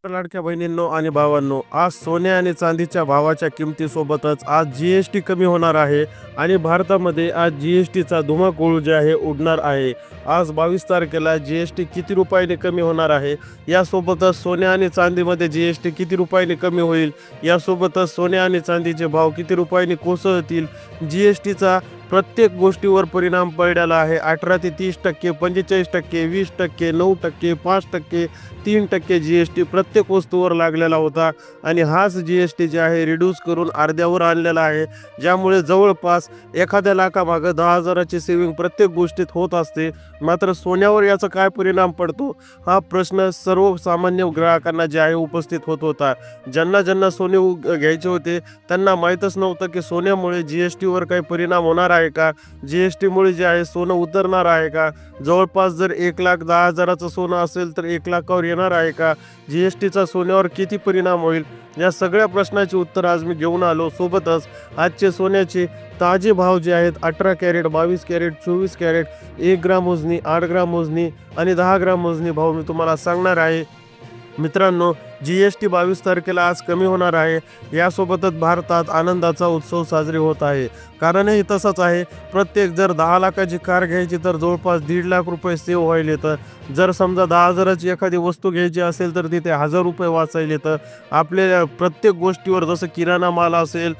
लाडक्या बहिणींनो आणि भावांनो, आज सोन्या आणि चांदीच्या भावाच्या किमतीसोबतच आज जी-एस-टी कमी होणार आहे आणि भारतामध्ये आज जी-एस-टीचा धुमाकूळ जे आहे उडणार आहे. आज 22 तारखेला जी-एस-टी किती रुपयाने कमी होणार आहे, यासोबतच सोन्या आणि चांदीमध्ये जी-एस-टी किती रुपयाने कमी होईल, यासोबतच सोन्या आणि चांदीचे भाव किती रुपयाने कोसळतील. जी-एस-टीचा प्रत्येक गोष्टीवर परिणाम पडलेला आहे. 18 ते 30%, 45%, 20%, 9%, 5%, 3% जी-एस-टी प्रत्येक वस्तूवर लागलेला होता आणि हाच जी-एस-टी जे आहे रिड्यूस करून अर्ध्यावर आणलेला आहे, ज्यामुळे जवळपास एखाद्या लाखामागं 10,000ची सेविंग प्रत्येक गोष्टीत होत असते. मात्र सोन्यावर याचा काय परिणाम पडतो, हा प्रश्न सर्वसामान्य ग्राहकांना जे आहे उपस्थित होत होता. ज्यांना सोने घ्यायचे होते त्यांना माहीतच नव्हतं की सोन्यामुळे जी-एस-टीवर काही परिणाम होणार आहे का, जी-एस-टीमुळे जे आहे सोनं उतरणार आहे का, जवळपास जर 1,10,000चं सोनं असेल तर 1,00,000वर येणार आहे का, जी-एस-टीचा सोन्यावर किती परिणाम होईल, या सगळ्या प्रश्नाची उत्तर आज मी घेऊन आलो. सोबतच आजचे सोन्याचे ताजे भाव जे आहेत 18 कॅरेट, 22 कॅरेट, 24 कॅरेट, 1 ग्राम मोजणी, 8 ग्राम मोजणी आणि 10 ग्राम मोजणी भाव मी तुम्हाला सांगणार आहे. मित्रांनो, जी-एस-टी 22 तारखेला आज कमी होणार आहे. यासोबतच भारतात आनंदाचा उत्सव साजरे होत आहे. कारणही तसंच आहे. प्रत्येक जर 10 लाखाची कार घ्यायची तर जवळपास 1.5 लाख रुपये सेव्ह व्हायले. तर जर समजा 10,000ची एखादी वस्तू घ्यायची असेल तर तिथे 1,000 रुपये वाचायले. तर आपल्या प्रत्येक गोष्टीवर जसं किराणा माल असेल,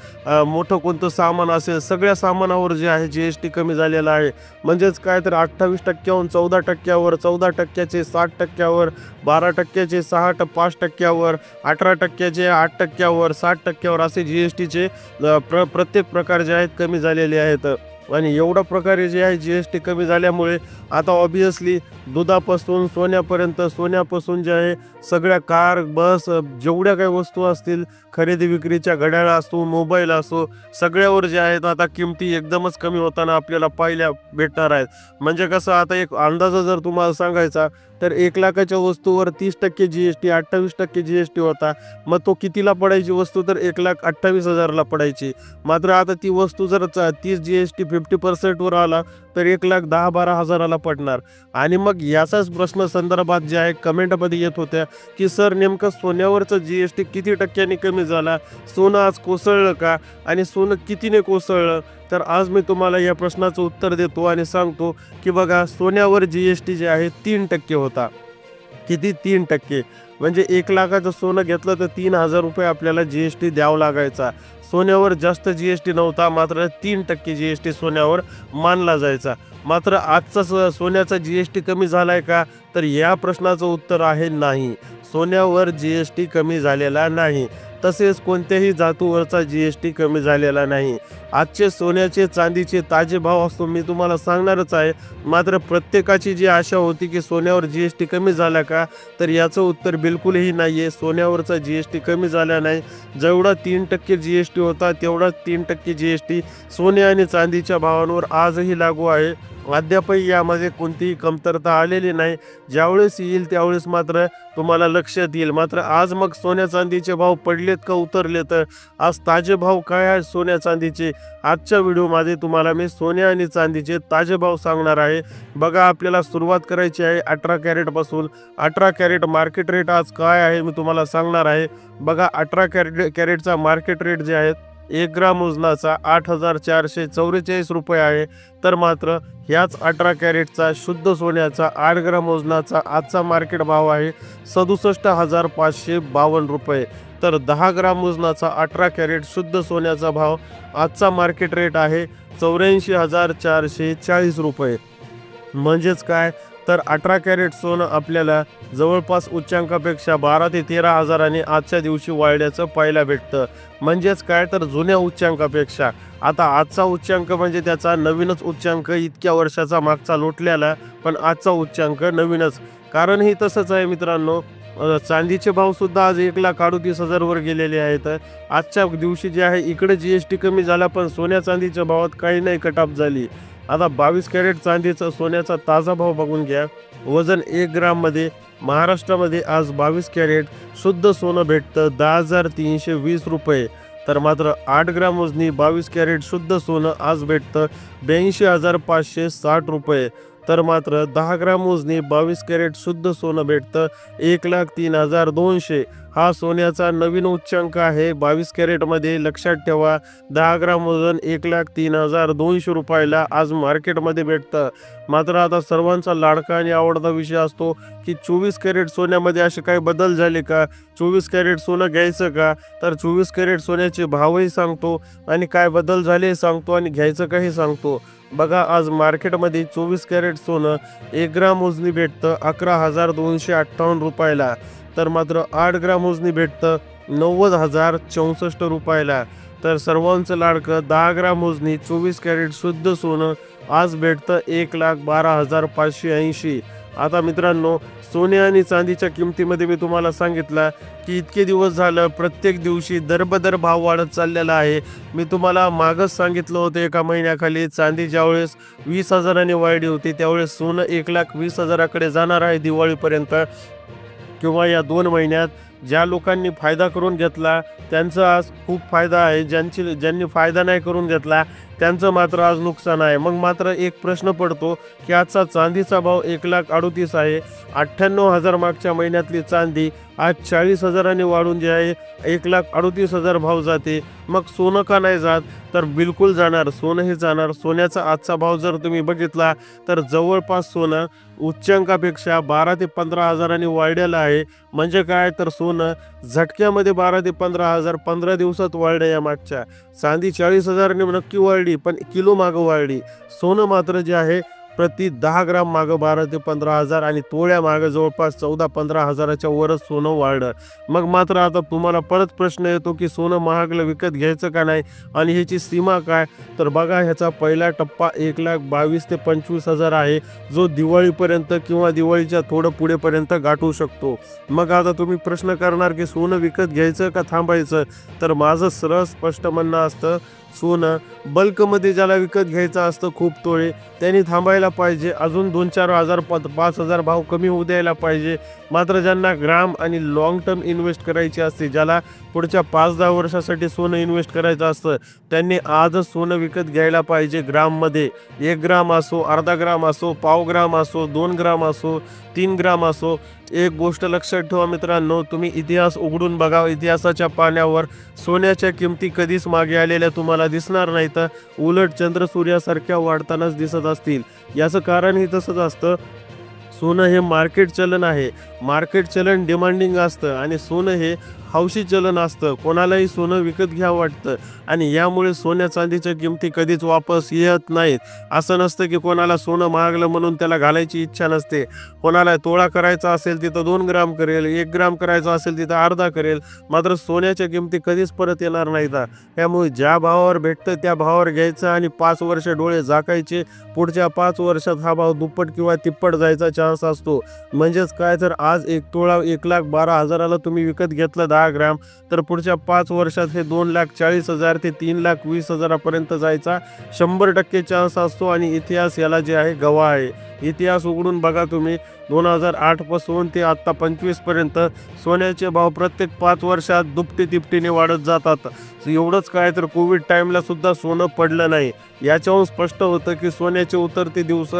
मोठं कोणतं सामान असेल, सगळ्या सामानावर जे आहे जी-एस-टी कमी झालेला आहे. म्हणजेच काय तर 28%हून 14%वर, 14%चे 60%वर, 12%चे 5%वर, 18%चे 8%वर, 60%वर असे जी-एस-टीचे प्रत्येक प्रकार जे आहेत कमी झालेले आहेत. आणि एवढ्या प्रकारे जे आहे जी-एस-टी कमी झाल्यामुळे आता ऑब्व्हियसली दुधापासून सोन्यापासून जे आहे सगळ्या कार, बस, जेवढ्या काही वस्तू असतील, खरेदी विक्रीच्या घड्याळ असो, मोबाईल असो, सगळ्यावर जे आहेत आता किमती एकदमच कमी होताना आपल्याला पाहायला भेटणार आहेत. म्हणजे कसं, आता एक अंदाजा जर तुम्हाला सांगायचा तर 1 लाखाच्या वस्तूवर 30% जी-एस-टी, 28% जी-एस-टी होता. मग तो कितीला पडायची वस्तू, तर 1,28,000ला पडायची. मात्र आता ती वस्तू जर 30 जी-एस-टी 50%वर आला तर 1,10,000-12,000ला पडणार. आणि मग याचाच प्रश्न संदर्भात जे आहे कमेंटमध्ये येत होत्या की सर, नेमकं सोन्यावरचं जी-एस-टी किती टक्क्यांनी कमी झाला, सोनं आज कोसळलं का आणि सोनं कितीने कोसळलं. तर आज मी तुम्हाला या प्रश्नाचं उत्तर देतो आणि सांगतो की बघा, सोन्यावर जी-एस-टी जे आहे 3% होता. किती? 3%. म्हणजे 1 लाखाचं सोनं घेतलं तर 3,000 रुपये आपल्याला जी-एस-टी द्यावं लागायचा. सोन्यावर जास्त जी-एस-टी नव्हता, मात्र 3% जी-एस-टी सोन्यावर मानला जायचा. मात्र आजचा सोन्याचा जी-एस-टी कमी झाला आहे का, तर या प्रश्नाचं उत्तर आहे नाही. सोन्यावर जी-एस-टी कमी झालेला नाही. तसेच कोणत्याही धातूवरचा जी-एस-टी कमी झालेला नाही. आजचे सोन्याचे, चांदीचे ताजे भाव असतो मी तुम्हाला सांगणारच आहे. मात्र प्रत्येकाची जी आशा होती की सोन्यावर जी-एस-टी कमी झाला का, तर याचं उत्तर बिलकुलही नाही आहे. सोन्यावरचा जी-एस-टी कमी झाला नाही. जेवढा 3% जी-एस-टी होता तेवढाच 3% जी-एस-टी सोने आणि चांदीच्या भावांवर आजही लागू आहे. अद्यापही यामध्ये कोणतीही कमतरता आलेली नाही. ज्यावेळेस येईल त्यावेळेस मात्र तुम्हाला लक्षात येईल. मात्र आज मग सोन्या चांदीचे भाव पडलेत का उतरले, तर आज ताजे भाव काय आहे सोन्या चांदीचे, आजच्या व्हिडिओमध्ये तुम्हाला मी सोन्या आणि चांदीचे ताजे भाव सांगणार आहे. बघा, आपल्याला सुरुवात करायची आहे 18 कॅरेटपासून. 18 कॅरेट मार्केट रेट आज काय आहे मी तुम्हाला सांगणार आहे. बघा, 18 कॅरेटचा मार्केट रेट जे आहे 1 ग्राम वजनाचा 8,444 रुपये आहे. तर मात्र ह्याच 18 कॅरेटचा शुद्ध सोन्याचा 8 ग्राम वजनाचा आजचा मार्केट भाव आहे 67,552 रुपये. तर 10 ग्राम वजनाचा 18 कॅरेट शुद्ध सोन्याचा भाव आजचा मार्केट रेट आहे 84,440 रुपये. म्हणजेच काय, तर 18 कॅरेट सोनं आपल्याला जवळपास उच्चांकापेक्षा 12 ते 13 हजारांनी आजच्या दिवशी वाढल्याचं पाहायला भेटतं. म्हणजेच काय, तर जुन्या उच्चांकापेक्षा आता आजचा उच्चांक म्हणजे त्याचा नवीनच उच्चांक, इतक्या वर्षाचा मागचा लोटलेला, पण आजचा उच्चांक नवीनच. कारणही तसंच आहे मित्रांनो. चांदीचे भावसुद्धा आज 1,38,000 वर गेलेले आहेत. आजच्या दिवशी जे आहे इकडे जी-एस-टी कमी झाला, पण सोन्या चांदीच्या भावात काही नाही कटाप झाली. आता 22 कॅरेट चांदीचा सोन्याचा ताजा भाव बघून घ्या. वजन 1 ग्राममध्ये महाराष्ट्रामध्ये आज 22 कॅरेट शुद्ध सोनं भेटतं 10,320 रुपये. तर मात्र 8 ग्राम वजनी 22 कॅरेट शुद्ध सोनं आज भेटतं 82,560 रुपये. तर मात्र 10 ग्राम मोजणी 22 कॅरेट शुद्ध सोनं भेटतं 1,03,200. हा सोन्याचा नवीन उच्चांक आहे 22 कॅरेटमध्ये. लक्षात ठेवा, 10 ग्राम वजन 1,03,200 रुपयाला आज मार्केटमध्ये भेटतं. मात्र आता सर्वांचा लाडका आणि आवडता विषय असतो की 24 कॅरेट सोन्यामध्ये असे काही बदल झाले का, 24 कॅरेट सोनं घ्यायचं का? तर 24 कॅरेट सोन्याचे भावही सांगतो आणि काय बदल झाले सांगतो आणि घ्यायचं काही सांगतो. बघा, आज मार्केटमध्ये 24 कॅरेट सोनं 1 ग्राम मोजणी भेटतं 11,258 रुपयाला. तर मात्र 8 ग्राम मोजणी भेटतं 90,064 रुपयाला. तर सर्वांचं लाडकं 10 ग्राम मोजणी 24 कॅरेट शुद्ध सोनं आज भेटतं 1,12,580. आता मित्रांनो, सोने आणि चांदीच्या किमतीमध्ये मी तुम्हाला सांगितलं की इतके दिवस झालं प्रत्येक दिवशी दरबदर भाव वाढत चाललेला आहे. मी तुम्हाला मागच सांगितलं होतं एका महिन्याखाली चांदी ज्यावेळेस 20,000 वाढली होती त्यावेळेस सोनं 1,20,000कडे जाणार आहे दिवाळीपर्यंत. किंवा या 2 महिन्यात ज्या लोकांनी फायदा करून घेतला त्यांचा आज खूप फायदा आहे, ज्यांनी फायदा नाही करून घेतला त्यांचं मात्र आज नुकसान आहे. मग मात्र एक प्रश्न पडतो की आजचा चांदीचा भाव 1,38,000 आहे. 98,000 मागच्या महिन्यातली चांदी आज 40,000 वाढून जे आहे 1,38,000 भाव जाते. मग सोनं का नाही जात? तर बिलकुल जाणार, सोनं हे जाणार. सोन्याचा आजचा भाव जर तुम्ही बघितला तर जवळपास सोनं उच्चांकापेक्षा 12,000 ते 15,000 वाढलेलं आहे. म्हणजे काय, तर सोनं झटक्यामध्ये 12,000 ते 15,000 15 दिवसात वाढलं. या मागच्या चांदी 40,000 नक्की वाढली पण किलो मागं वाढली. सोनं मात्र जे आहे प्रति 10 ग्राम मागं 12,000 ते 15,000 आणि तोळ्या मागं जवळपास 14-15,000च्या वरच सोनं वाढलं. मग मात्र आता तुम्हाला परत प्रश्न येतो की सोनं महागलं विकत घ्यायचं का नाही आणि ह्याची सीमा काय? तर बघा, ह्याचा पहिला टप्पा 1,22,000 ते 25,000 आहे, जो दिवाळीपर्यंत किंवा दिवाळीच्या थोडं पुढेपर्यंत गाठू शकतो. मग आता तुम्ही प्रश्न करणार की सोनं विकत घ्यायचं का थांबायचं? तर माझं सरळ स्पष्ट म्हणणं असतं, सोनं बल्कमध्ये ज्याला विकत घ्यायचं असतं खूप तोळे त्यांनी थांबायला पाहिजे. अजून 2-4 हजार 5,000 भाव कमी होऊ द्यायला पाहिजे. मात्र ज्यांना ग्राम आणि लॉंग टर्म इन्व्हेस्ट करायची असते, ज्याला पुढच्या 5-10 वर्षासाठी सोनं इन्व्हेस्ट करायचं असतं, त्यांनी आजच सोनं विकत घ्यायला पाहिजे. ग्राममध्ये 1 ग्राम असो, अर्धा ग्राम असो, पाव ग्राम असो, 2 ग्राम असो, 3 ग्राम असो. एक गोष्ट लक्षात ठेवा मित्रांनो, तुम्ही इतिहास उघडून बघा. इतिहासाच्या पाण्यावर सोन्याच्या किमती कधीच मागे आलेल्या तुम्हाला दिसणार नाहीत, उलट चंद्र सूर्यासारख्या वाढतानाच दिसत असतील. याचं कारणही तसंच असतं. सोनं हे मार्केट चलन आहे. मार्केट चलन डिमांडिंग असतं आणि सोनं हे हौशी चलन असतं. कोणालाही सोनं विकत घ्यावं वाटतं आणि यामुळे सोन्या चांदीच्या किमती कधीच वापस येत नाहीत. असं नसतं की कोणाला सोनं महागलं म्हणून त्याला घालायची इच्छा नसते. कोणाला तोळा करायचा असेल तिथं 2 ग्राम करेल, 1 ग्राम करायचा असेल तिथं अर्धा करेल. मात्र सोन्याच्या किमती कधीच परत येणार नाहीत. त्यामुळे ज्या भावावर भेटतं त्या भावावर घ्यायचं आणि 5 वर्ष डोळे झाकायचे. पुढच्या 5 वर्षात हा भाव दुप्पट किंवा तिप्पट जायचा चान्स असतो. म्हणजेच काय, तर आज 1 तोळा 1,12,000ला तुम्ही विकत घेतलं 10 ग्राम, तर पुढच्या 5 वर्षात हे 2,40,000 ते 3,20,000पर्यंत जायचा 100% चान्स असतो. आणि इतिहास याला जे आहे गवाह आहे. इतिहास उघडून बघा तुम्ही. 2008 पासून ते आत्ता 25 पर्यंत सोन्याचे भाव प्रत्येक 5 वर्षात दुपटी तिपटीने वाढत जातात. एवढंच काय, तर कोविड टाईमला सुद्धा सोनं पडलं नाही. याच्याहून स्पष्ट होतं की सोन्याचे उतरते दिवस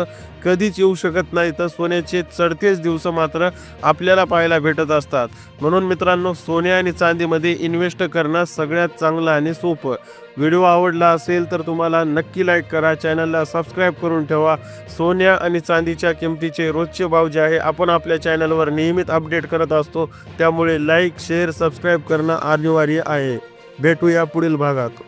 कधीच येऊ शकत नाही, तर सोन्याचे चढतेच दिवस मात्र आपल्याला पाहायला भेटत असतात. म्हणून मित्रांनो, सोने आणि चांदीमध्ये इन्व्हेस्ट करणं सगळ्यात चांगलं आणि सोपं. व्हिडिओ आवडला असेल तर तुम्हाला नक्की लाईक करा, चॅनलला सबस्क्राईब करून ठेवा. सोन्या आणि चांदीच्या किमतीचे रोजचे भाव जे आहे आपण आपल्या चॅनलवर नियमित अपडेट करत असतो. त्यामुळे लाईक, शेअर, सबस्क्राईब करणं अनिवार्य आहे. भेटूया पुढील भागात.